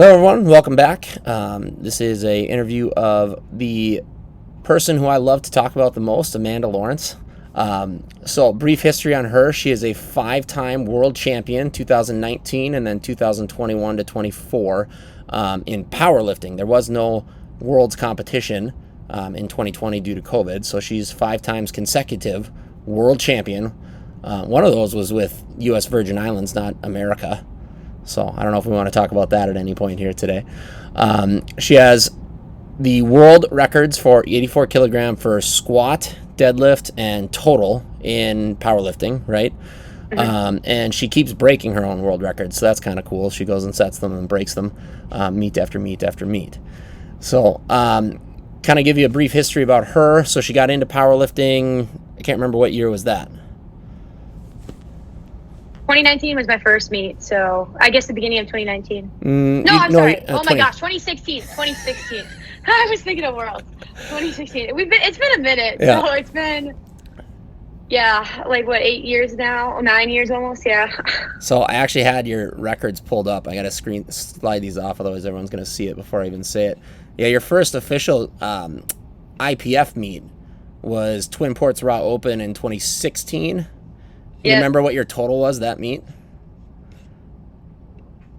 Hello, everyone. Welcome back. This is a interview of the person who I love to talk about the most, Amanda Lawrence. So, brief history on her: she is a five-time world champion, 2019 and then 2021 to 24 in powerlifting. There was no world's competition in 2020 due to COVID, so she's five times consecutive world champion. One of those was with U.S. Virgin Islands, not America. So I don't know if we want to talk about that at any point here today. She has the world records for 84 kilogram for squat, deadlift, and total in powerlifting, right? And she keeps breaking her own world records, so that's kind of cool. She goes and sets them and breaks them meet after meet after meet. So kind of give you a brief history about her. So she got into powerlifting. I can't remember what year was that. 2019 was my first meet, so I guess the beginning of 2019. I'm sorry. Oh my gosh, 2016. 2016. I was thinking of Worlds. 2016. It's been a minute. Yeah. So it's been, like what, 8 years now? 9 years almost, yeah. So I actually had your records pulled up. I got to slide these off, otherwise everyone's going to see it before I even say it. Yeah, your first official IPF meet was Twin Ports Raw Open in 2016. You remember what your total was that meet?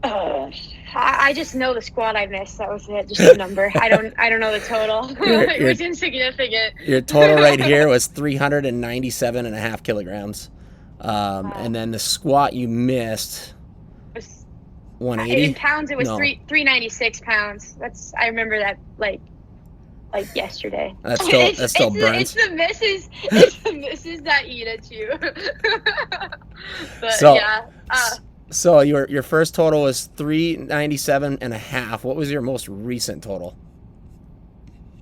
I just know the squat I missed. That was it, just the number. I don't know the total. It was insignificant. Your total right here was 397.5 kilograms. Wow. And then the squat you missed, 180? In pounds, it was 396 pounds. I remember that like yesterday. That still burns. It's the misses that eat at you. But So your first total was 397.5. What was your most recent total?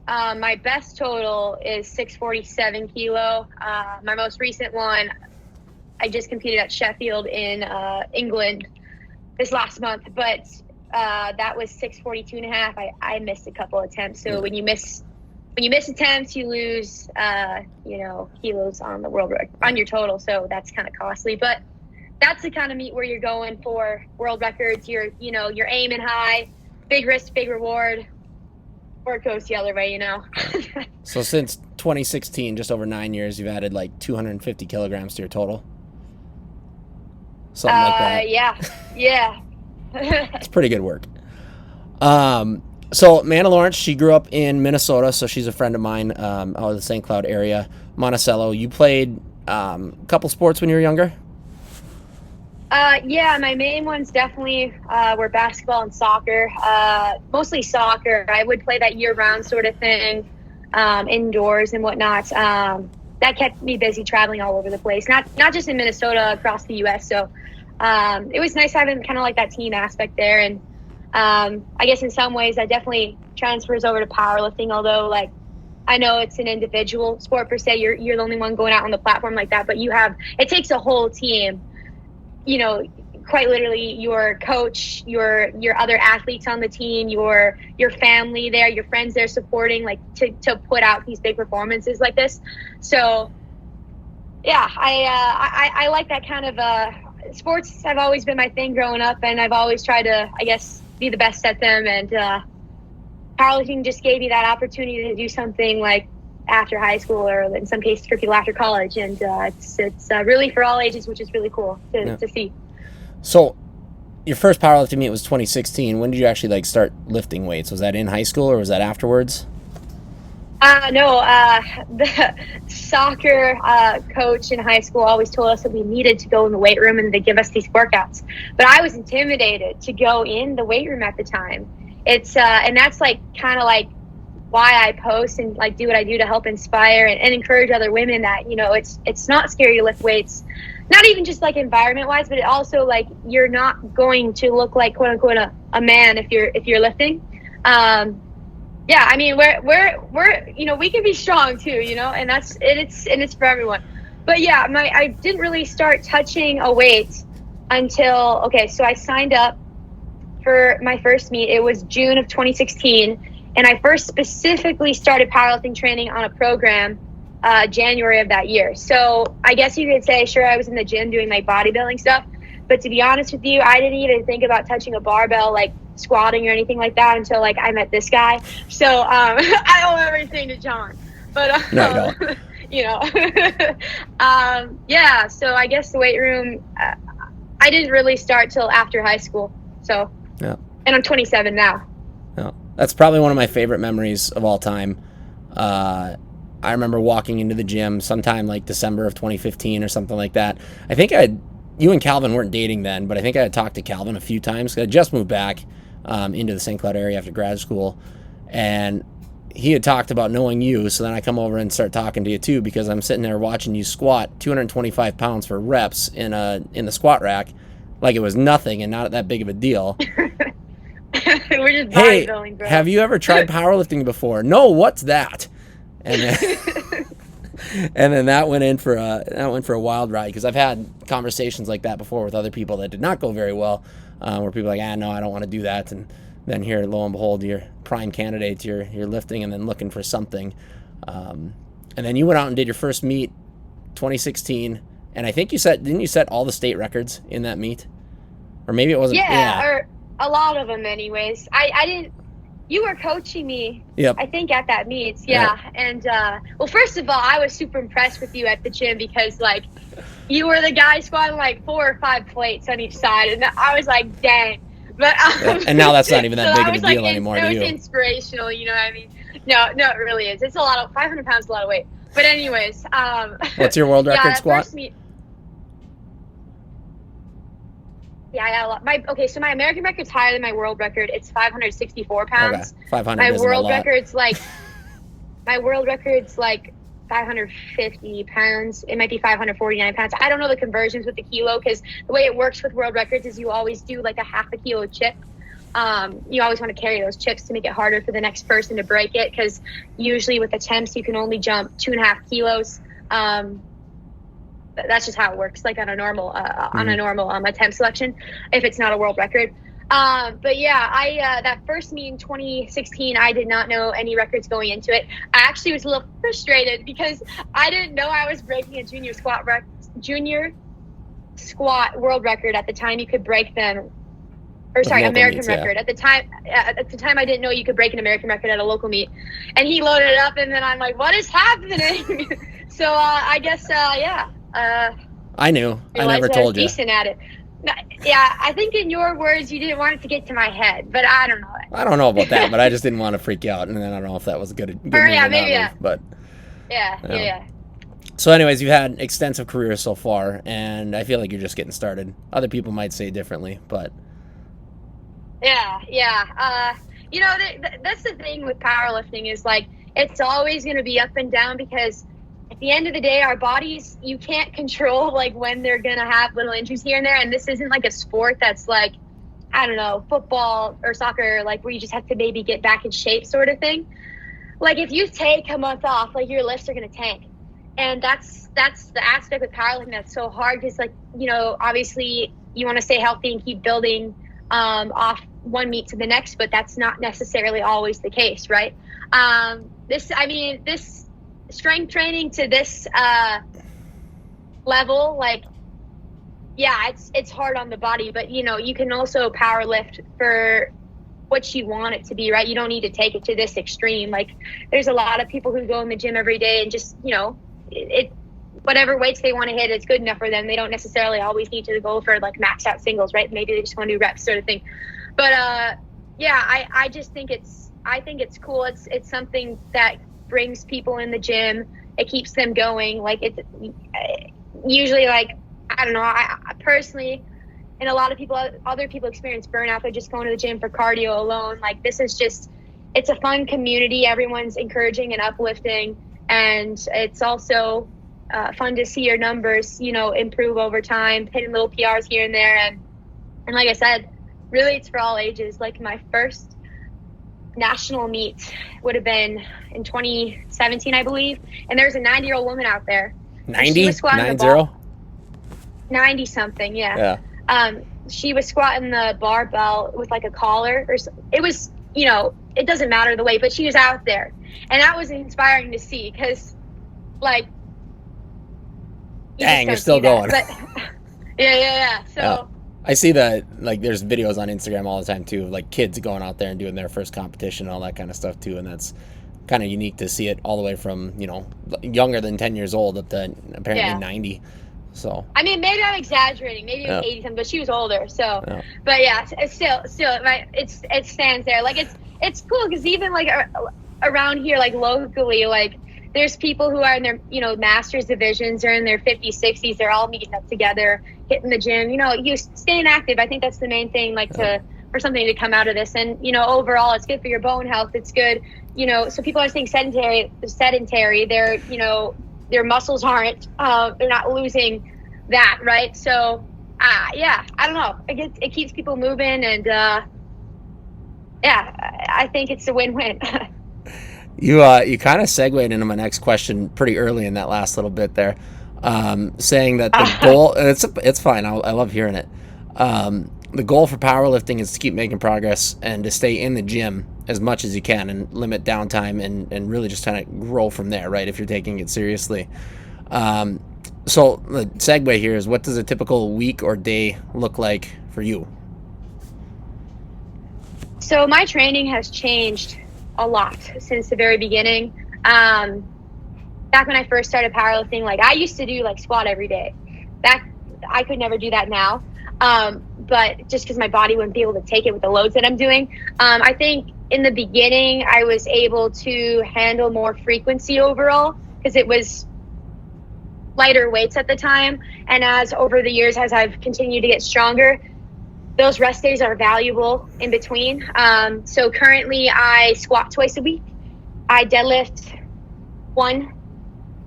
My best total is 647 kilo. My most recent one, I just competed at Sheffield in England this last month, but that was 642.5. I missed a couple attempts. So when you miss attempts, you lose kilos on the world on your total. So that's kind of costly. But that's the kind of meet where you're going for world records. You're aiming high, big risk, big reward, or it goes the other way, So since 2016, just over 9 years, you've added like 250 kilograms to your total. Something like that. Yeah. It's pretty good work. So Amanda Lawrence, she grew up in Minnesota, so she's a friend of mine out of the St. Cloud area. Monticello, you played a couple sports when you were younger? My main ones definitely were basketball and soccer. Mostly soccer. I would play that year-round sort of thing, indoors and whatnot. That kept me busy traveling all over the place, not just in Minnesota, across the U.S., so it was nice having kind of like that team aspect there. And I guess in some ways that definitely transfers over to powerlifting, although like I know it's an individual sport per se. You're the only one going out on the platform like that, but it takes a whole team, quite literally your coach, your other athletes on the team, your family there, your friends there supporting, like to put out these big performances like this. So yeah, I like that kind of sports have always been my thing growing up, and I've always tried to, I guess, be the best at them. And powerlifting just gave me that opportunity to do something like after high school, or in some cases for people after college. And it's really for all ages, which is really cool to see. So your first powerlifting meet was 2016. When did you actually start lifting weights? Was that in high school or was that afterwards? No, the soccer coach in high school always told us that we needed to go in the weight room and they give us these workouts. But I was intimidated to go in the weight room at the time. It's and that's kind of why I post and do what I do to help inspire and encourage other women that it's not scary to lift weights. Not even just environment wise, but it also you're not going to look like quote unquote a man if you're lifting. Yeah, I mean we're we can be strong too, and it's for everyone. But yeah, I didn't really start touching a weight until so I signed up for my first meet. It was June of 2016, and I first specifically started powerlifting training on a program January of that year. So I guess you could say, sure, I was in the gym doing my bodybuilding stuff, But to be honest with you, I didn't even think about touching a barbell, like squatting or anything like that until like I met this guy. So I owe everything to John. But No, you don't. you know, yeah. So I guess the weight room, I didn't really start till after high school. So, Yeah. and I'm 27 now. No, that's probably one of my favorite memories of all time. I remember walking into the gym sometime like December of 2015 or something like that. I think you and Calvin weren't dating then, but I think I had talked to Calvin a few times. I just moved back into the St. Cloud area after grad school, and he had talked about knowing you. So then I come over and start talking to you too, because I'm sitting there watching you squat 225 pounds for reps in the squat rack, like it was nothing and not that big of a deal. We're just Hey, bodybuilding, bro. have you ever tried powerlifting before? No, what's that? And then, and then that went in for a wild ride, because I've had conversations like that before with other people that did not go very well, where people are like, no, I don't want to do that, and then here, lo and behold, you're prime candidate, you're lifting and then looking for something, and then you went out and did your first meet, 2016, and I think didn't you set all the state records in that meet, or maybe it wasn't? Yeah. Or a lot of them, anyways. I didn't. You were coaching me, Yep. I think, at that meet. Yeah. And, well, first of all, I was super impressed with you at the gym because, like, you were the guy squatting, like, 4 or 5 plates on each side. And I was like, dang. But and now that's not even that so big of a deal anymore to you. It was inspirational, you know what I mean? No, it really is. It's a lot of 500 pounds, a lot of weight. But anyways. What's your world record squat? First meet, yeah, I got a lot. So my American record's higher than my world record. It's 564 pounds. Okay, 500 My isn't world a lot. record's like 550 pounds. It might be 549 pounds. I don't know the conversions with the kilo, because the way it works with world records is you always do like a half a kilo chip. You always want to carry those chips to make it harder for the next person to break it, because usually with attempts you can only jump 2.5 kilos. That's just how it works, like on a normal attempt selection, if it's not a world record. But yeah, I that first meet in 2016, I did not know any records going into it. I actually was a little frustrated because I didn't know I was breaking a junior squat world record. At the time you could break them, or sorry, American meets, record. Yeah. At the time I didn't know you could break an American record at a local meet. And he loaded it up, and then I'm like, what is happening? So I guess yeah. I knew. I never told you. Decent at it. Yeah, I think in your words, you didn't want it to get to my head, but I don't know. I don't know about that, but I just didn't want to freak you out, and then I don't know if that was a good move yeah, or maybe, not, yeah. But yeah. So, anyways, you've had extensive careers so far, and I feel like you're just getting started. Other people might say differently, but yeah. You know, that's the thing with powerlifting is like it's always going to be up and down, because at the end of the day, our bodies, you can't control like when they're going to have little injuries here and there. And this isn't like a sport that's like, I don't know, football or soccer, like where you just have to maybe get back in shape sort of thing. Like if you take a month off, like your lifts are going to tank. And that's the aspect with powerlifting that's so hard, because like, you know, obviously you want to stay healthy and keep building off one meet to the next, but that's not necessarily always the case, right? This strength training to this level, like, yeah, it's hard on the body, but you know, you can also power lift for what you want it to be, right? You don't need to take it to this extreme. Like there's a lot of people who go in the gym every day and just, you know, whatever weights they want to hit, it's good enough for them. They don't necessarily always need to go for like max out singles, right? Maybe they just want to do reps sort of thing. But yeah, I just think it's cool. It's something that brings people in the gym. It keeps them going. Like it's usually, like, I don't know, I personally, and a lot of other people experience burnout. They're just going to the gym for cardio alone. Like this is just, it's a fun community. Everyone's encouraging and uplifting, and it's also fun to see your numbers, you know, improve over time, hitting little PRs here and there. And like I said, really it's for all ages. Like my first national meet would have been in 2017, I believe. And there's a 90-year-old woman out there. 90? 90 something, yeah. She was squatting the barbell with like a collar, or it was, you know, it doesn't matter the weight, but she was out there. And that was inspiring to see, because like, dang, you're still going. But, yeah. So I see that, like, there's videos on Instagram all the time too, of, like, kids going out there and doing their first competition and all that kind of stuff too, and that's kind of unique to see it all the way from, you know, younger than 10 years old up to apparently 90. So I mean, maybe I'm exaggerating. Maybe it was 80 something, but she was older. So, but yeah, it's still, right? It stands there. Like it's cool because even like around here, like locally, like there's people who are in their, you know, masters divisions or in their 50s, 60s. They're all meeting up together, hitting the gym. You know, you staying active. I think that's the main thing. Like for something to come out of this, and you know, overall, it's good for your bone health. It's good. You know, so people are saying sedentary. They're, you know, their muscles aren't, they're not losing that, right? So, yeah, I don't know. It keeps people moving, and yeah, I think it's a win-win. You kind of segued into my next question pretty early in that last little bit there, saying that the goal, and it's fine. I love hearing it. The goal for powerlifting is to keep making progress and to stay in the gym as much as you can and limit downtime and really just kind of grow from there, right? If you're taking it seriously. So the segue here is, what does a typical week or day look like for you? So my training has changed a lot since the very beginning. Back when I first started powerlifting, like I used to do like squat every day. I could never do that now. But just because my body wouldn't be able to take it with the loads that I'm doing. I think in the beginning, I was able to handle more frequency overall because it was lighter weights at the time. And as over the years, as I've continued to get stronger, those rest days are valuable in between. So currently I squat twice a week. I deadlift one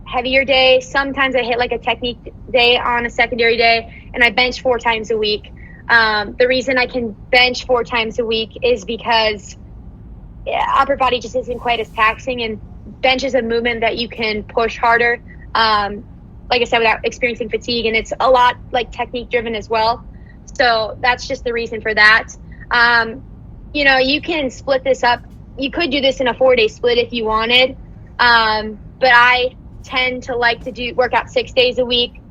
heavier day. Sometimes I hit like a technique day on a secondary day, and I bench 4 times a week. The reason I can bench 4 times a week is because upper body just isn't quite as taxing, and bench is a movement that you can push harder, like I said, without experiencing fatigue, and it's a lot like technique driven as well. So that's just the reason for that. You know, you can split this up. You could do this in a 4-day split if you wanted, but I tend to like to work out 6 days a week,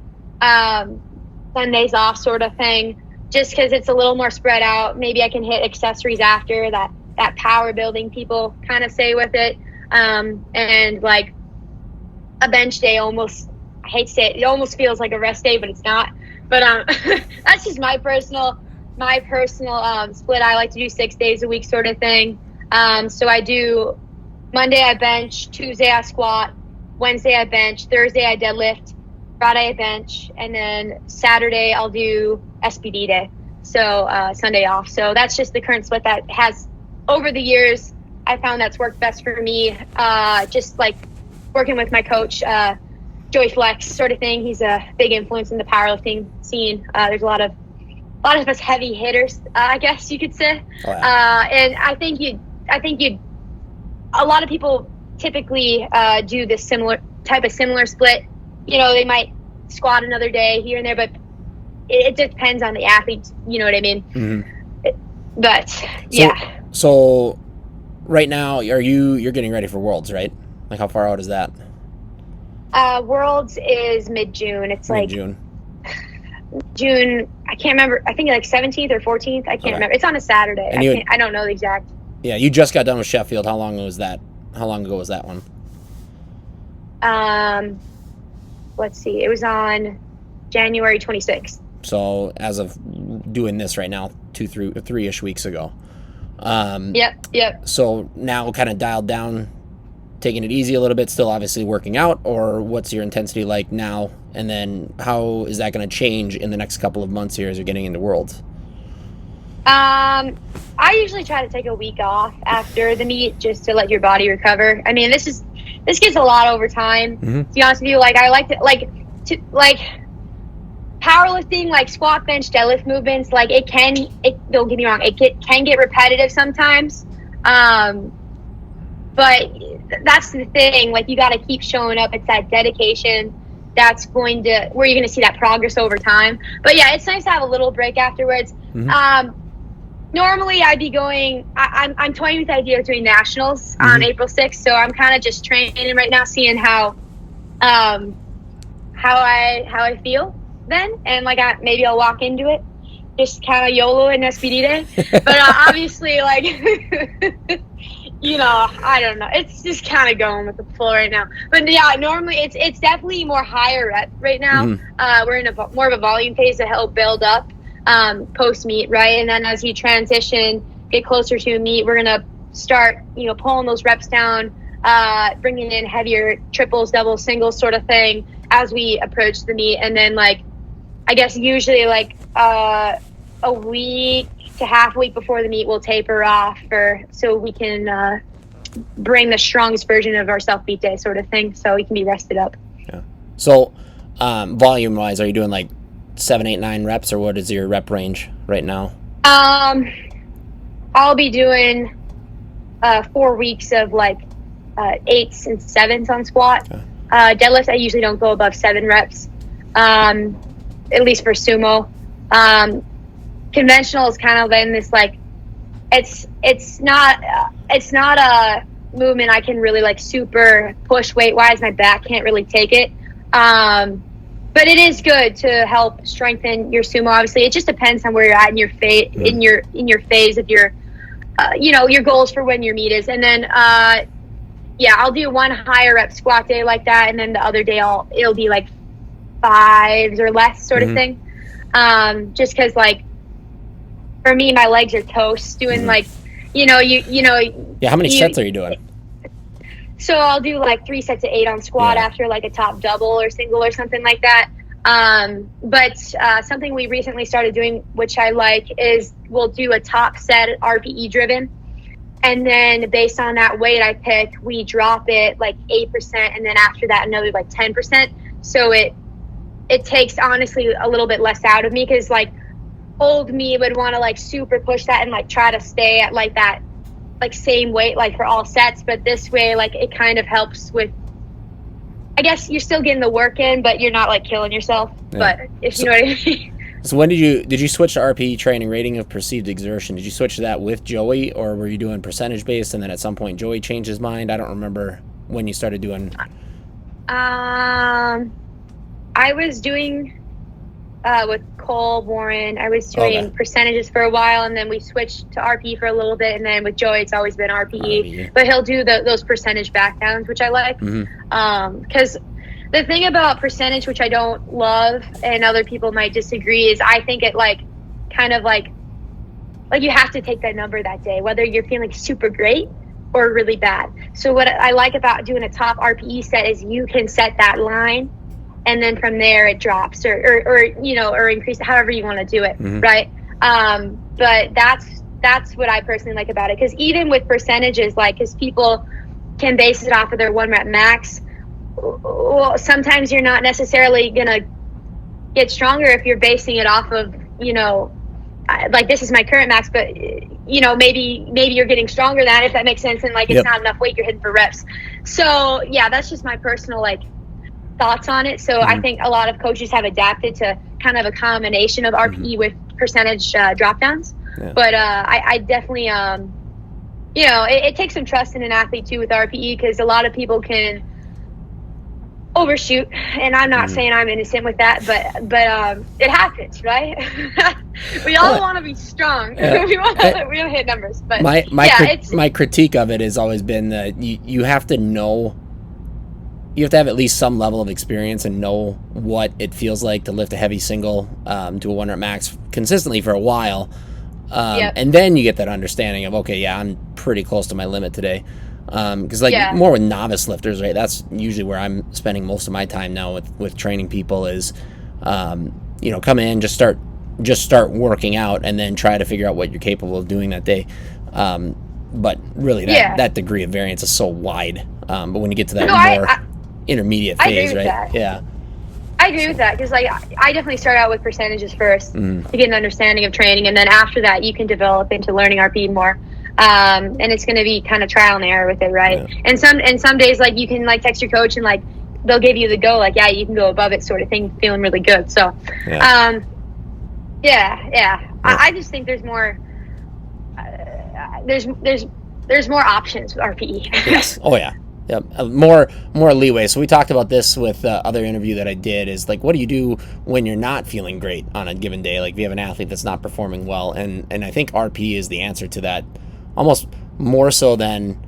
Sundays off sort of thing, just because it's a little more spread out. Maybe I can hit accessories after that power building people kind of say with it. And like a bench day almost, I hate to say it almost feels like a rest day, but it's not. But that's just my personal split. I like to do 6 days a week sort of thing. So I do Monday I bench, Tuesday I squat, Wednesday I bench, Thursday I deadlift, Friday I bench, and then Saturday I'll do SBD day. So Sunday off. So that's just the current split that has, over the years, I found that's worked best for me. Just like working with my coach, Joey Flex sort of thing. He's a big influence in the powerlifting scene. There's a lot of us heavy hitters, I guess you could say. Oh, yeah. And I think a lot of people typically do this similar split. You know, they might squat another day here and there, but it depends on the athlete. You know what I mean? Mm-hmm. But yeah. So right now, you're getting ready for Worlds, right? Like, how far out is that? Worlds is mid-June. It's mid-June. Like June. I can't remember. I think like 17th or 14th. I can't remember. It's on a Saturday. I don't know the exact. Yeah, you just got done with Sheffield. How long ago was that one? Let's see. It was on January 26th. So as of doing this right now, 3-ish weeks ago. Yep. So now kind of dialed down, taking it easy a little bit, still obviously working out, or what's your intensity like now? And then how is that going to change in the next couple of months here as you're getting into Worlds? I usually try to take a week off after the meet just to let your body recover. I mean, this gets a lot over time. Mm-hmm. To be honest with you, like I like to powerlifting, like squat, bench, deadlift movements. Like don't get me wrong, it can get repetitive sometimes. But that's the thing. Like you got to keep showing up. It's that dedication that's where you're going to see that progress over time. But yeah, it's nice to have a little break afterwards. Mm-hmm. Normally I'd be going, I'm toying with the idea of doing nationals on April 6th. So I'm kind of just training right now, seeing how I feel then. And like, maybe I'll walk into it. just kind of YOLO in SBD day. But obviously, like, I don't know. It's just kind of going with the flow right now. But yeah, normally it's definitely more higher rep right now. Mm-hmm. We're in a more of a volume phase to help build up post meet, right? And then as you transition, get closer to a meet, we're gonna start, pulling those reps down, bringing in heavier triples, doubles, singles sort of thing as we approach the meet. And then, like, I guess usually like a week to half a week before the meet, we'll taper off so we can bring the strongest version of our self beat day sort of thing, so we can be rested up. Yeah. So volume wise, are you doing like 7, 8, 9 reps, or what is your rep range right now? I'll be doing 4 weeks of like 8s and 7s on squat. Okay. Deadlift, I usually don't go above 7 reps, at least for sumo. Conventional is kind of in this, like, it's not a movement I can really like super push weight wise. My back can't really take it. But it is good to help strengthen your sumo. Obviously, it just depends on where you're at in your phase, in your phase of your, your goals for when your meet is. And then, I'll do one higher rep squat day like that, and then the other day it'll be like 5s or less sort of thing. Just because, like, for me, my legs are toast doing like, Yeah, how many sets are you doing? So I'll do like 3 sets of 8 on squat after like a top double or single or something like that. But something we recently started doing, which I like, is we'll do a top set RPE driven. And then based on that weight I pick, we drop it like 8%. And then after that, another like 10%. So it takes honestly a little bit less out of me, because like old me would want to like super push that and like try to stay at like that like same weight like for all sets. But this way, like, it kind of helps with, I guess you're still getting the work in, but you're not like killing yourself. But if you know what I mean. So when did you switch to RPE training, rating of perceived exertion? Did you switch to that with Joey, or were you doing percentage based and then at some point Joey changed his mind? I don't remember when you started doing. I was doing with Cole Warren, I was doing percentages for a while, and then we switched to RPE for a little bit, and then with Joey it's always been RPE. But he'll do those percentage back downs, which I like. Because the thing about percentage, which I don't love, and other people might disagree, is I think it like kind of like you have to take that number that day, whether you're feeling super great or really bad. So what I like about doing a top RPE set is you can set that line, and then from there it drops or increase, however you want to do it, right? But that's what I personally like about it, because even with percentages, like, because people can base it off of their 1 rep max. Well, sometimes you're not necessarily gonna get stronger if you're basing it off of, like, this is my current max, but maybe you're getting stronger than that, if that makes sense, and like it's not enough weight you're hitting for reps. So yeah, that's just my personal like thoughts on it. So I think a lot of coaches have adapted to kind of a combination of RPE with percentage drop downs. But I definitely it takes some trust in an athlete too with RPE, because a lot of people can overshoot, and I'm not saying I'm innocent with that, but it happens, right? We all want to be strong. We want to hit numbers, but my critique of it has always been that you have to know, you have to have at least some level of experience and know what it feels like to lift a heavy single to a 1 rep max consistently for a while, and then you get that understanding of, okay, I'm pretty close to my limit today. Because more with novice lifters, right? That's usually where I'm spending most of my time now with training people is, come in, just start working out, and then try to figure out what you're capable of doing that day. But really, that degree of variance is so wide. But when you get to that more intermediate phase, right? That. Yeah. I agree with that, because like I definitely start out with percentages first to get an understanding of training, and then after that you can develop into learning RPE more. And it's going to be kind of trial and error with it, right? And some days, like, you can like text your coach and like they'll give you the go, like, you can go above it sort of thing, feeling really good. So I just think there's more there's more options with RPE. Yes. Oh yeah. More leeway. So we talked about this with the other interview that I did, is like, what do you do when you're not feeling great on a given day? Like if you have an athlete that's not performing well, and I think RP is the answer to that, almost more so than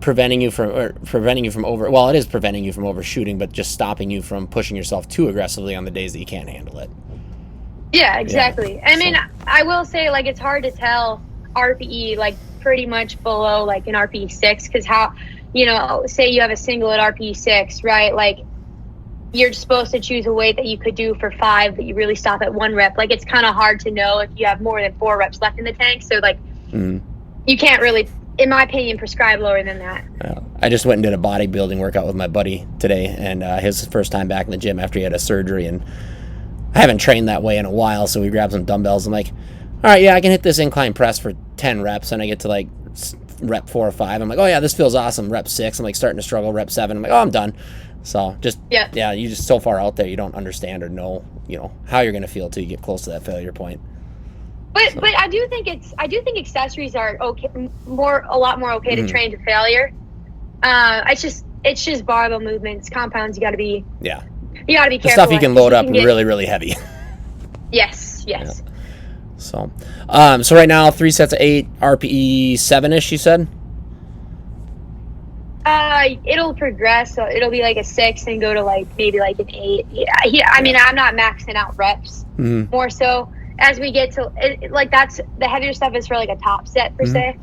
preventing you from well, it is preventing you from overshooting, but just stopping you from pushing yourself too aggressively on the days that you can't handle it. Yeah, exactly. I mean, I will say, like, it's hard to tell RPE, like, pretty much below, like, an RPE 6, because how, say you have a single at RPE 6, right? Like, you're supposed to choose a weight that you could do for 5, but you really stop at 1 rep. Like, it's kind of hard to know if you have more than 4 reps left in the tank. So, like, you can't really, in my opinion, prescribe lower than that. I just went and did a bodybuilding workout with my buddy today, and his first time back in the gym after he had a surgery, and I haven't trained that way in a while, so we grabbed some dumbbells. I'm like, all right, yeah, I can hit this incline press for 10 reps, and I get to like rep 4 or 5. I'm like, oh yeah, this feels awesome. Rep 6, I'm like starting to struggle. Rep 7, I'm like, oh, I'm done. So just you just so far out there, you don't understand or know, how you're gonna feel till you get close to that failure point. But I do think accessories are okay, a lot more okay to train to failure. It's just barbell movements, compounds. You got to be careful. The stuff you can load up really, really heavy. Yes. Yeah. So right now 3 sets of 8, RPE 7ish. You said. It'll progress. So it'll be like a 6 and go to like maybe like an 8. Yeah. I mean, I'm not maxing out reps. More so as we get to like that's the heavier stuff is for like a top set per se.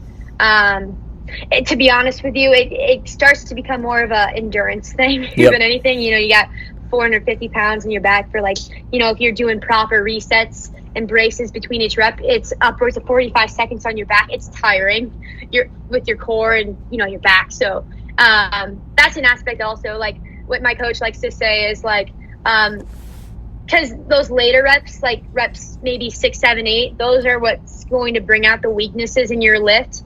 To be honest with you, it starts to become more of a endurance thing than anything. You got 450 pounds in your back for like, if you're doing proper resets and braces between each rep, it's upwards of 45 seconds on your back. It's tiring. You're with your core and, your back. So that's an aspect also. Like what my coach likes to say is like, because those later reps, like reps maybe 6, 7, 8, those are what's going to bring out the weaknesses in your lift.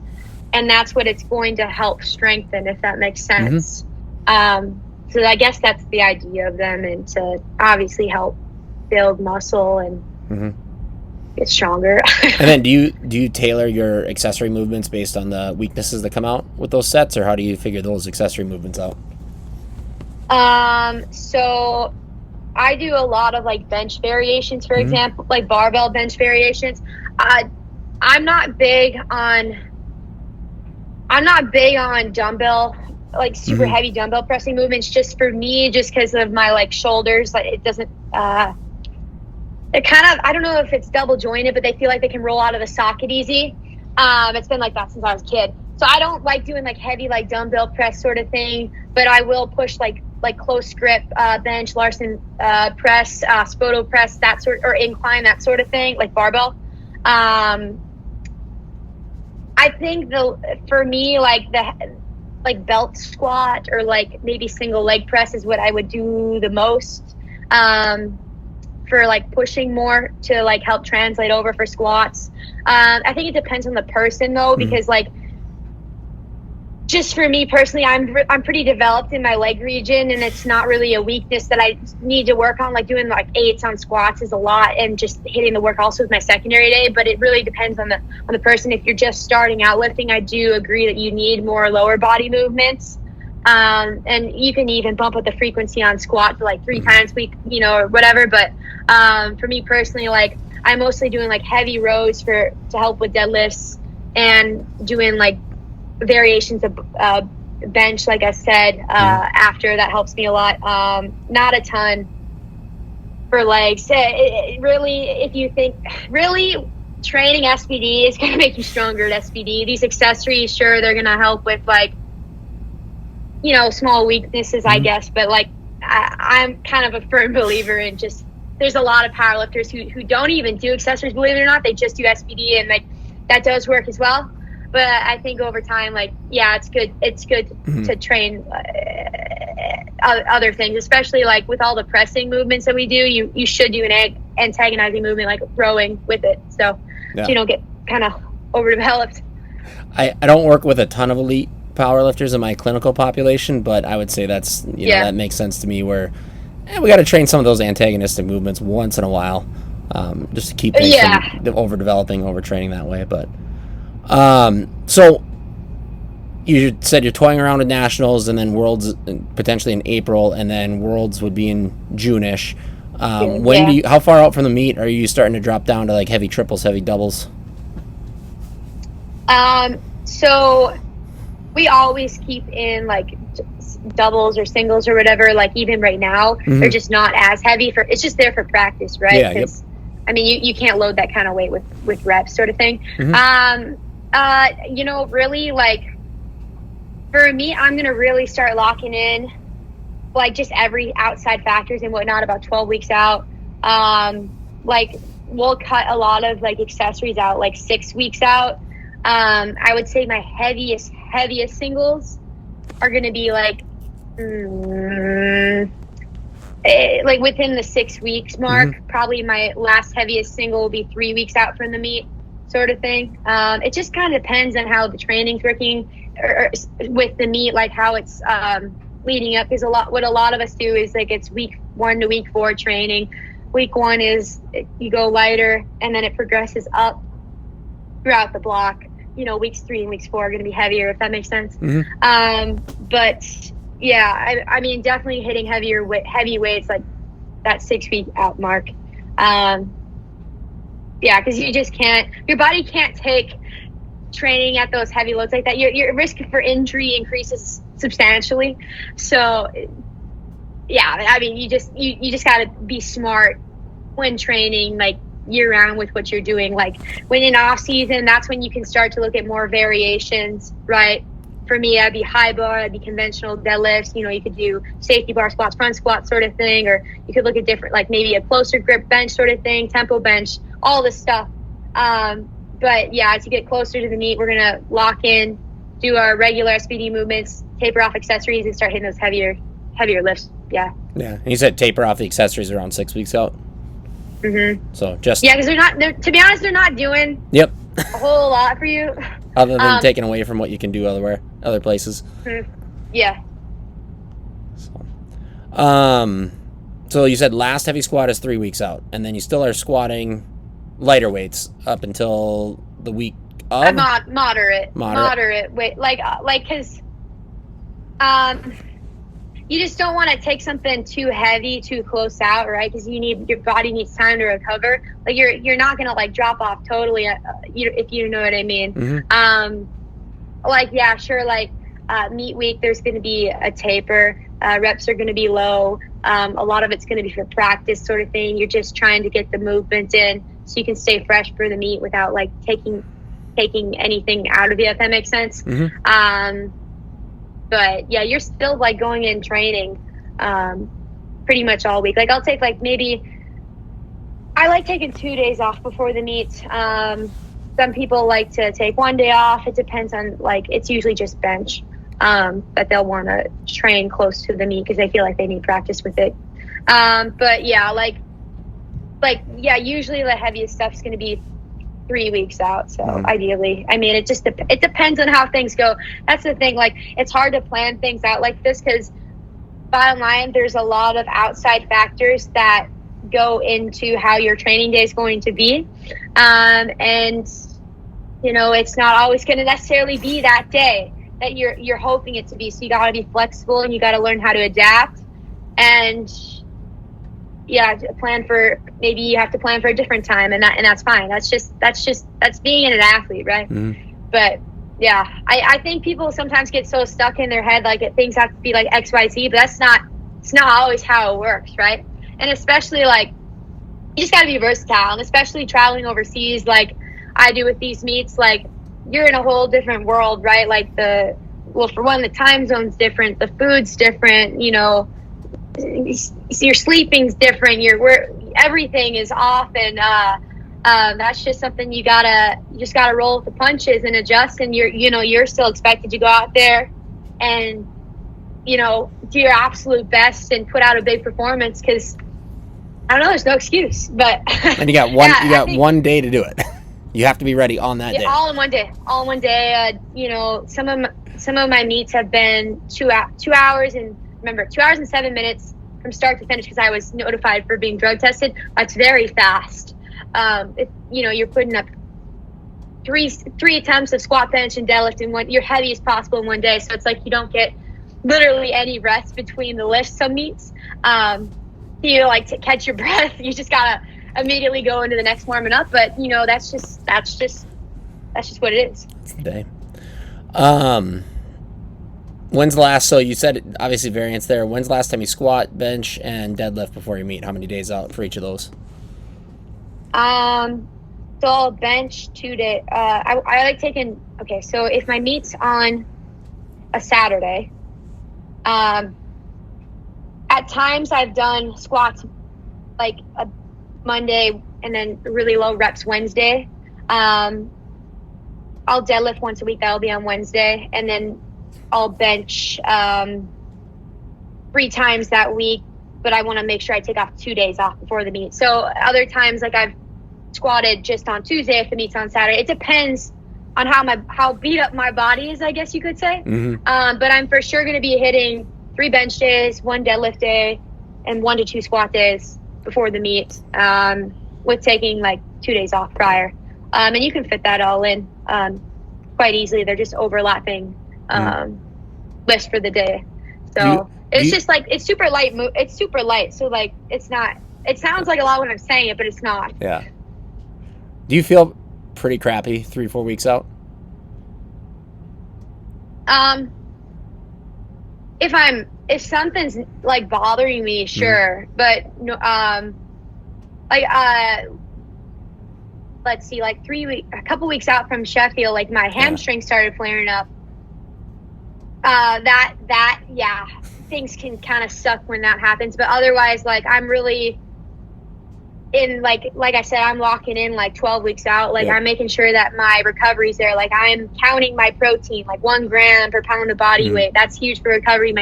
And that's what it's going to help strengthen, if that makes sense. So I guess that's the idea of them, and to obviously help build muscle and get stronger. And then do you tailor your accessory movements based on the weaknesses that come out with those sets, or how do you figure those accessory movements out? So I do a lot of like bench variations, for example, like barbell bench variations. I'm not big on dumbbell, like super heavy dumbbell pressing movements, just for me, just because of my like shoulders. Like it doesn't, it kind of, I don't know if it's double jointed, but they feel like they can roll out of the socket easy. It's been like that since I was a kid. So I don't like doing like heavy, like dumbbell press sort of thing, but I will push like close grip, bench, Larson press, Spoto press, that sort, or incline, that sort of thing, like barbell. I think for me, like the belt squat or like maybe single leg press is what I would do the most, for like pushing more to like help translate over for squats. I think it depends on the person though, because like, just for me personally, I'm pretty developed in my leg region, and it's not really a weakness that I need to work on. Like doing like 8s on squats is a lot, and just hitting the work also with my secondary day. But it really depends on the person. If you're just starting out lifting, I do agree that you need more lower body movements, and you can even bump up the frequency on squat to like 3 times a week, or whatever. But for me personally, like I'm mostly doing like heavy rows to help with deadlifts, and doing like variations of bench, like I said, after that helps me a lot. Not a ton for legs. It really, if you think really training SBD is going to make you stronger at SBD. These accessories, sure, they're going to help with like, small weaknesses, I guess. But like, I'm kind of a firm believer in just, there's a lot of powerlifters who don't even do accessories, believe it or not. They just do SBD, and like that does work as well. But I think over time, like, yeah, it's good. It's good to train other things, especially like with all the pressing movements that we do. You should do an antagonizing movement, like rowing with it, so you don't get kind of overdeveloped. I don't work with a ton of elite powerlifters in my clinical population, but I would say that's that makes sense to me. Where we got to train some of those antagonistic movements once in a while, just to keep things from overdeveloping, overtraining that way, but. So you said you're toying around with nationals, and then worlds potentially in April, and then worlds would be in June-ish. How far out from the meet are you starting to drop down to like heavy triples, heavy doubles? So we always keep in like doubles or singles or whatever. Like even right now, they're just not as heavy it's just there for practice, right? Yeah. Yep. I mean, you can't load that kind of weight with reps, sort of thing. Really, like for me, I'm gonna really start locking in like just every outside factors and whatnot about 12 weeks out. Like we'll cut a lot of like accessories out like 6 weeks out. I would say my heaviest singles are going to be like within the 6 weeks mark. Probably my last heaviest single will be 3 weeks out from the meet, sort of thing. It just kind of depends on how the training's working or with the meet, like how it's leading up. Because what a lot of us do is like it's week 1 to week 4 training. Week 1 is you go lighter, and then it progresses up throughout the block. Weeks 3 and weeks 4 are going to be heavier, if that makes sense. But yeah, I mean, definitely hitting heavy weights like that 6 week out mark. Yeah, because you just can't, your body can't take training at those heavy loads like that. Your risk for injury increases substantially. So yeah, I mean, you just got to be smart when training, like year round with what you're doing. Like when in off season, that's when you can start to look at more variations, right? For me, I'd be high bar, I'd be conventional deadlifts. You could do safety bar squats, front squats sort of thing, or you could look at different, like maybe a closer grip bench sort of thing, tempo bench, all this stuff. But yeah, as you get closer to the meet, we're going to lock in, do our regular SBD movements, taper off accessories, and start hitting those heavier lifts. Yeah. Yeah. And you said taper off the accessories around 6 weeks out. So just because to be honest, they're not doing a whole lot for you other than taking away from what you can do other places. Yeah. So you said last heavy squat is 3 weeks out, and then you still are squatting lighter weights up until the week of moderate weight, like because you just don't want to take something too heavy too close out, right? Because your body needs time to recover. Like you're not gonna like drop off totally, if you know what I mean. Like yeah, sure. Like meet week, there's going to be a taper. Reps are going to be low. A lot of it's going to be for practice, sort of thing. You're just trying to get the movement in so you can stay fresh for the meet without like taking anything out of you, if that makes sense. But yeah, you're still like going in training pretty much all week. Like I'll take like I like taking 2 days off before the meet. Some people like to take 1 day off. It depends on it's usually just bench that they'll want to train close to the meet because they feel like they need practice with it. But yeah, usually the heaviest stuff's going to be 3 weeks out. So ideally, I mean, it depends on how things go. That's the thing. Like it's hard to plan things out like this because bottom line, there's a lot of outside factors that go into how your training day is going to be. And it's not always going to necessarily be that day that you're hoping it to be. So you got to be flexible and you got to learn how to adapt and maybe you have to plan for a different time and that's fine. That's being an athlete, right? But yeah, I think people sometimes get so stuck in their head like things have to be like XYZ, but it's not always how it works, right? And especially like you just got to be versatile, and especially traveling overseas like I do with these meets, like you're in a whole different world, right? Like for one, the time zone's different, the food's different, your sleeping's different, everything is off, and that's just something you just gotta roll with the punches and adjust, and you're still expected to go out there and do your absolute best and put out a big performance because I don't know, there's no excuse. But and you got 1 day to do it. You have to be ready on that day. All in one day. Some of my meets have been 2 hours and 7 minutes from start to finish because I was notified for being drug tested. That's very fast. If you're putting up three attempts of squat, bench, and deadlift in your heaviest possible in one day. So it's like you don't get literally any rest between the lifts. Some meets, you like to catch your breath. You just gotta immediately go into the next warming up. But that's just what it is. It's the day. When's the last? So you said obviously variance there. When's the last time you squat, bench, and deadlift before you meet? How many days out for each of those? So I'll bench 2 days. I like taking. Okay, so if my meet's on a Saturday, at times I've done squats like a Monday and then really low reps Wednesday. I'll deadlift once a week. That'll be on Wednesday, and then I'll bench 3 times that week. But I want to make sure I take off 2 days off before the meet. So other times, like I've squatted just on Tuesday if the meet's on Saturday. It depends on how beat up my body is, I guess you could say. Mm-hmm. But I'm for sure going to be hitting 3 bench days, 1 deadlift day, and 1 to 2 squat days before the meet, with taking like 2 days off prior. And you can fit that all in quite easily. They're just overlapping lifts for the day. So it's just like, it's super light. It's super light. So like, it's not, it sounds like a lot when I'm saying it, but it's not. Yeah. Do you feel pretty crappy 3-4 weeks out? If something's like bothering me, sure. But no, let's see, like a couple weeks out from Sheffield, like my hamstring started flaring up. Yeah, things can kind of suck when that happens. But otherwise, like I'm really in, like I said, I'm locking in like 12 weeks out. Like I'm making sure that my recovery's there. Like I'm counting my protein, like 1 gram per pound of body weight. That's huge for recovery.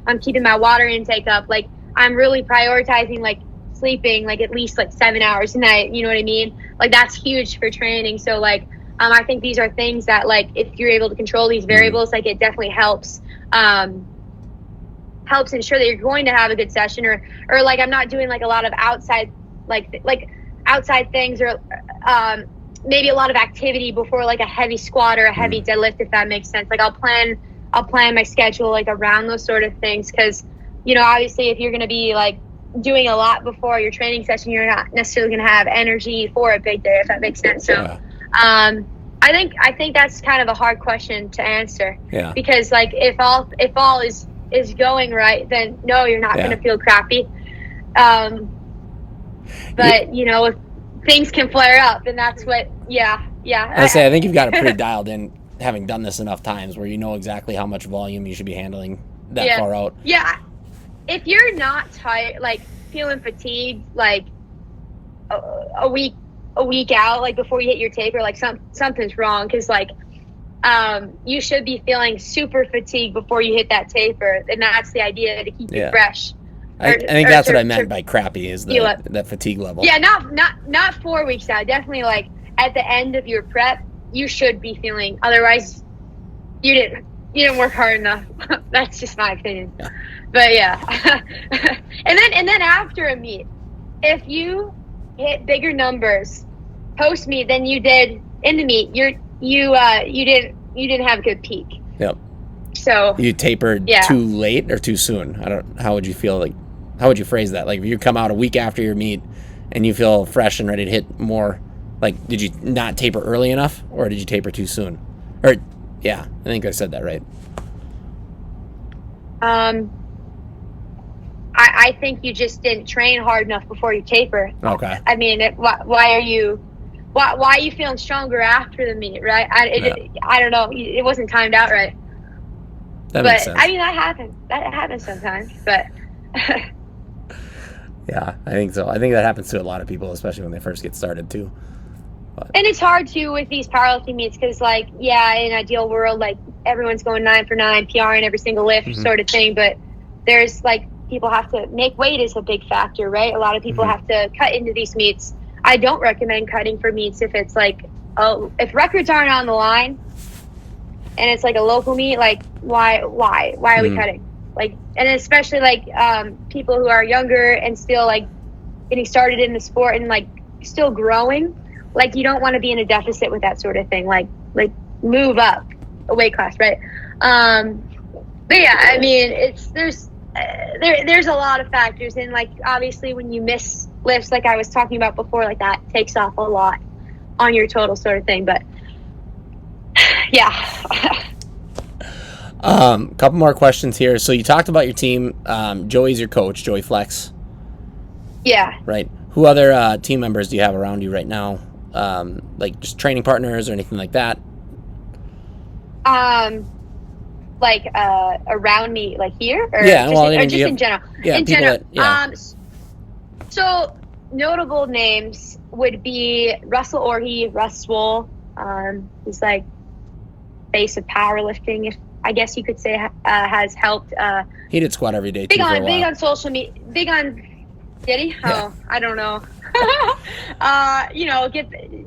I'm keeping my water intake up. Like I'm really prioritizing like sleeping like at least like 7 hours a night. You know what I mean? Like that's huge for training. So like, I think these are things that like, if you're able to control these variables, like it definitely helps ensure that you're going to have a good session, or like I'm not doing like a lot of outside outside things, or maybe a lot of activity before like a heavy squat or a heavy deadlift, if that makes sense. Like I'll plan my schedule like around those sort of things, because obviously if you're going to be like doing a lot before your training session, you're not necessarily going to have energy for a big day, if that makes sense. So I think that's kind of a hard question to answer, because like if all is going right, then no, you're not going to feel crappy. But if things can flare up, and that's what, I think you've got it pretty dialed in, having done this enough times where you know exactly how much volume you should be handling that far out. Yeah. If you're not tired, like feeling fatigued, like a week out, like before you hit your taper, like something's wrong. Cause like, you should be feeling super fatigued before you hit that taper. And that's the idea, to keep you fresh. I think that's what I meant by crappy, is that fatigue level. Yeah, not 4 weeks out. Definitely like at the end of your prep, you should be feeling. Otherwise, you didn't work hard enough. That's just my opinion. Yeah. But and then after a meet, if you hit bigger numbers post meet than you did in the meet, you didn't have a good peak. Yep. So you tapered too late or too soon? How would you feel? Like, how would you phrase that? Like, if you come out a week after your meet and you feel fresh and ready to hit more, like, did you not taper early enough, or did you taper too soon? Or I think I said that right. I think you just didn't train hard enough before you taper. Okay. I mean, why are you feeling stronger after the meet, right? I don't know. It wasn't timed out right. That makes sense. I mean, that happens sometimes, but. Yeah, I think so. I think that happens to a lot of people, especially when they first get started too. But. And it's hard too with these powerlifting meets, because like, in an ideal world, like everyone's going 9 for 9, PR in every single lift sort of thing. But there's like, people have to make weight is a big factor, right? A lot of people have to cut into these meets. I don't recommend cutting for meets if it's like, if records aren't on the line and it's like a local meet, like why are we cutting? Like, and especially like people who are younger and still like getting started in the sport and like still growing, like you don't want to be in a deficit with that sort of thing. Like move up a weight class, right? But yeah, I mean, there's a lot of factors, and like obviously when you miss lifts, like I was talking about before, like that takes off a lot on your total sort of thing. But yeah. Couple more questions here. So you talked about your team. Joey's your coach, Joey Flex. Yeah. Right. Who other team members do you have around you right now? Like just training partners or anything like that? Like around me, like here, or yeah, just, well, or just in general. Yeah, in general. That, yeah. So notable names would be Russell Orhe, Russ Swole. He's like face of powerlifting, if I guess you could say, has helped. He did squat every day. Big on social media. Big on. Did he? Yeah. Oh, I don't know.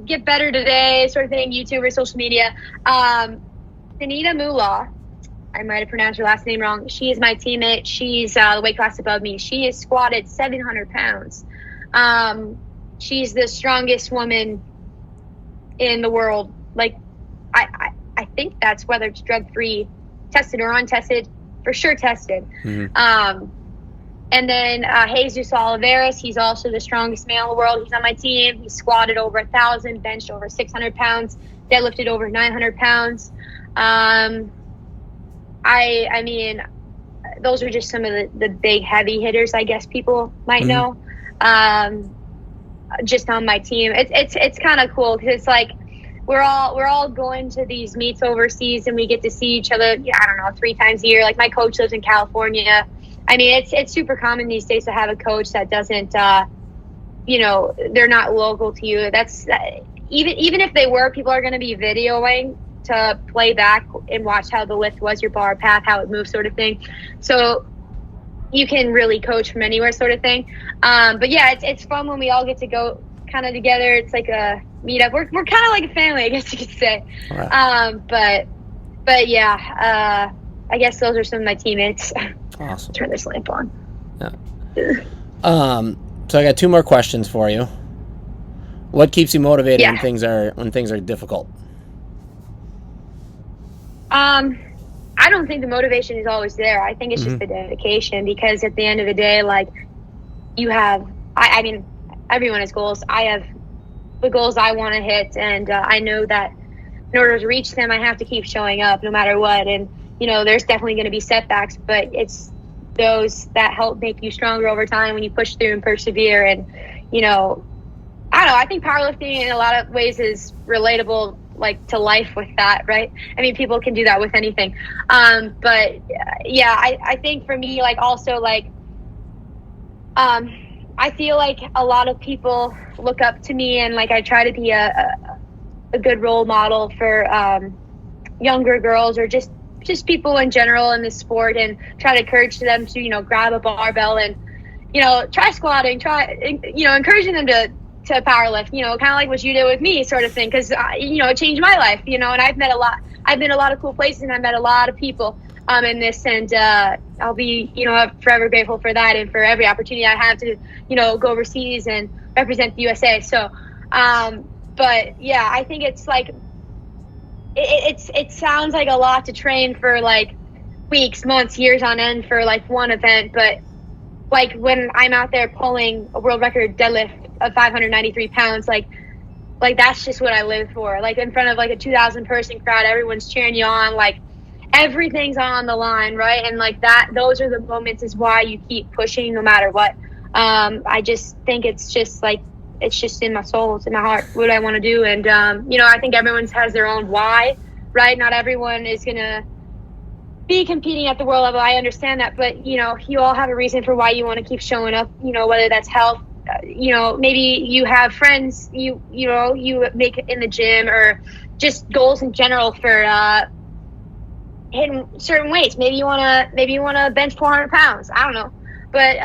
Get better today, sort of thing. YouTuber, social media. Anita Mullah. I might have pronounced her last name wrong. She is my teammate. She's the weight class above me. She has squatted 700 pounds. She's the strongest woman in the world. Like, I think that's whether it's drug-free, tested or untested, for sure tested. Mm-hmm. And then Jesus Oliveras, he's also the strongest male in the world. He's on my team. He squatted over 1,000, benched over 600 pounds, deadlifted over 900 pounds. I mean, those are just some of the big heavy hitters, I guess people might know. Just on my team, it's kind of cool because it's like we're all going to these meets overseas and we get to see each other. I don't know, 3 times a year. Like my coach lives in California. I mean, it's super common these days to have a coach that doesn't, they're not local to you. That's even if they were, people are going to be videoing to play back and watch how the lift was, your bar path, how it moves, sort of thing. So you can really coach from anywhere, sort of thing. But yeah, it's fun when we all get to go kind of together. It's like a meetup. We're kind of like a family, I guess you could say. Right. But yeah, I guess those are some of my teammates. Awesome. Turn this lamp on. Yeah. So I got 2 more questions for you. What keeps you motivated when things are difficult? I don't think the motivation is always there. I think it's just the dedication, because at the end of the day, like you have, I mean, everyone has goals. I have the goals I want to hit, and I know that in order to reach them, I have to keep showing up no matter what. And, there's definitely going to be setbacks, but it's those that help make you stronger over time when you push through and persevere. And, I don't know, I think powerlifting in a lot of ways is relatable, like to life with that, right? I mean, people can do that with anything. But yeah, I think for me, like also like, I feel like a lot of people look up to me, and like I try to be a good role model for younger girls, or just people in general in this sport, and try to encourage them to, grab a barbell and, try squatting, encouraging them to powerlift, kind of like what you did with me, sort of thing. Cause it changed my life, and I've been a lot of cool places, and I've met a lot of people, in this, and, I'll be, forever grateful for that, and for every opportunity I have to, go overseas and represent the USA. So, but yeah, I think it's like, it sounds like a lot to train for like weeks, months, years on end for like one event. But like when I'm out there pulling a world record deadlift of 593 pounds, like that's just what I live for. Like in front of like a 2,000 person crowd, everyone's cheering you on, like everything's on the line, right? And like those are the moments is why you keep pushing no matter what. I just think it's just in my soul, it's in my heart, what I want to do. And, I think everyone has their own why, right? Not everyone is going to be competing at the world level. I understand that, but, you all have a reason for why you want to keep showing up, whether that's health, maybe you have friends, you make it in the gym, or just goals in general for, hitting certain weights. Maybe you want to bench 400 pounds. I don't know. But,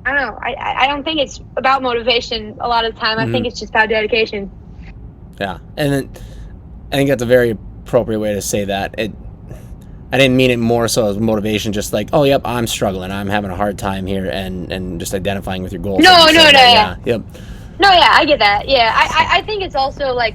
I don't think it's about motivation a lot of the time. I think it's just about dedication. Yeah. And then I think that's a very appropriate way to say that. I didn't mean it more so as motivation, just like, oh, yep, I'm struggling. I'm having a hard time here, and just identifying with your goals. No. Yeah. Yep. No, yeah, I get that. Yeah, I think it's also like,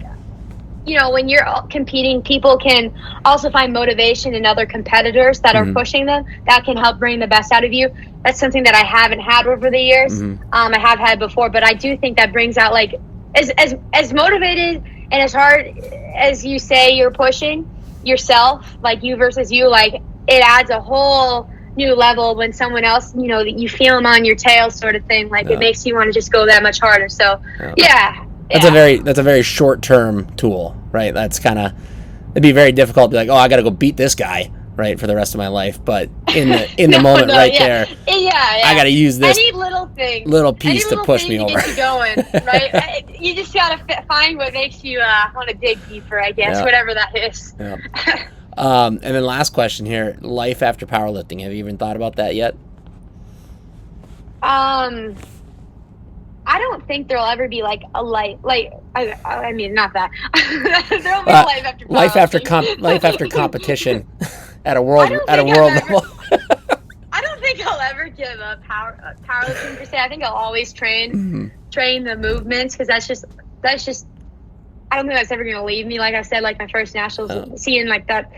when you're competing, people can also find motivation in other competitors that are Hmm. pushing them. That can help bring the best out of you. That's something that I haven't had over the years. Hmm. I have had before, but I do think that brings out like as motivated and as hard as you say you're pushing yourself, like you versus you, like it adds a whole new level when someone else, that you feel them on your tail, sort of thing. Like it Yeah. makes you want to just go that much harder. So, Yeah. yeah, That's a yeah. very short term tool, right? That's kind of, it'd be very difficult to be like, oh, I got to go beat this guy, right, for the rest of my life. But in the No, moment no, right yeah, there, yeah, I got yeah. to use this little Any piece to little push thing me to over. get you going, right? You just gotta find what makes you want to dig deeper, I guess, Yeah. whatever that is. Yeah. And then last question here: life after powerlifting. Have you even thought about that yet? um, I don't think there'll ever be like a life, like I mean, not that there'll be a Uh, life after powerlifting. life after competition at a I world don't think I've world ever. level. I don't think I'll ever give up powerlifting per se. I think I'll always train the movements because that's just. I don't think that's ever gonna leave me. Like I said, like my first nationals, seeing like that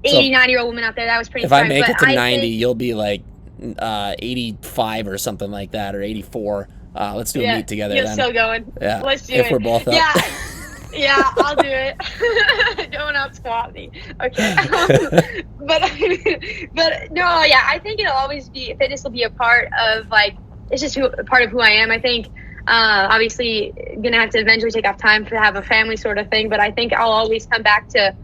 So 89-year-old woman out there, that was pretty if I inspiring. make But it to I 90, think, you'll be like 85 or something like that, or 84. Let's do a yeah, meet together you're then. still going. Yeah, Let's do if it. we're both up. Yeah, yeah, I'll do it. Don't out squat me, okay? But no, yeah, I think it'll always be fitness will be a part of like it's just a part of who I am. I think obviously gonna have to eventually take off time to have a family sort of thing, but I think I'll always come back to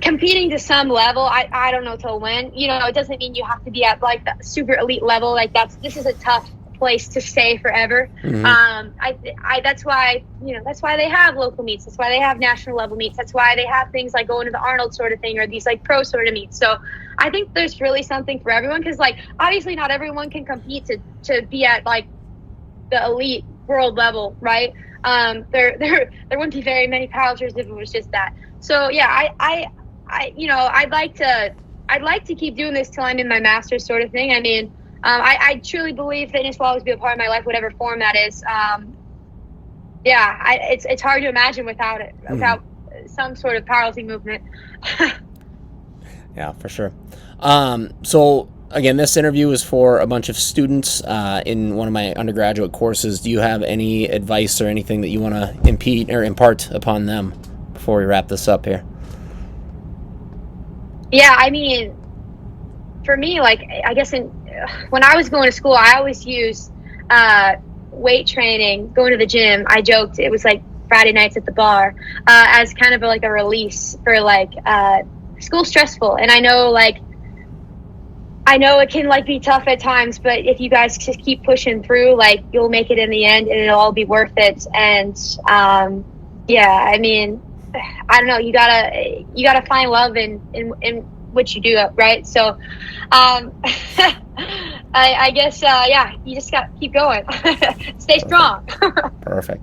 competing to some level. I don't know till when. It doesn't mean you have to be at like the super elite level. Like this is a tough place to stay forever. Hmm. That's why they have local meets. That's why they have national level meets. That's why they have things like going to the Arnold sort of thing or these like pro sort of meets. So I think there's really something for everyone because like obviously not everyone can compete to be at like the elite world level, right? There wouldn't be very many powerlifters if it was just that. So yeah, I'd like to keep doing this till I'm in my master's sort of thing. I mean, I truly believe fitness will always be a part of my life, whatever form that is. It's hard to imagine without it, without some sort of powerlifting movement. Yeah, for sure. So again, this interview is for a bunch of students in one of my undergraduate courses. Do you have any advice or anything that you want to impart upon them before we wrap this up here? Yeah, I mean, for me, like I guess when I was going to school, I always used weight training, going to the gym. I joked it was like Friday nights at the bar as kind of like a release for like school stressful. And I know it can like be tough at times, but if you guys just keep pushing through, like you'll make it in the end, and it'll all be worth it. And yeah, I mean, I don't know. You gotta find love in what you do, right? So, I guess yeah, you just got to keep going, stay strong. Perfect.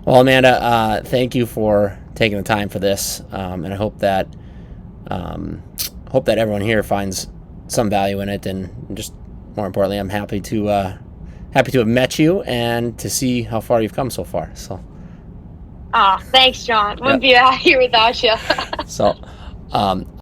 Well, Amanda, thank you for taking the time for this, and I hope that everyone here finds some value in it, and just more importantly, I'm happy to have met you and to see how far you've come so far. So. Thanks, John. Wouldn't be out here without you. So,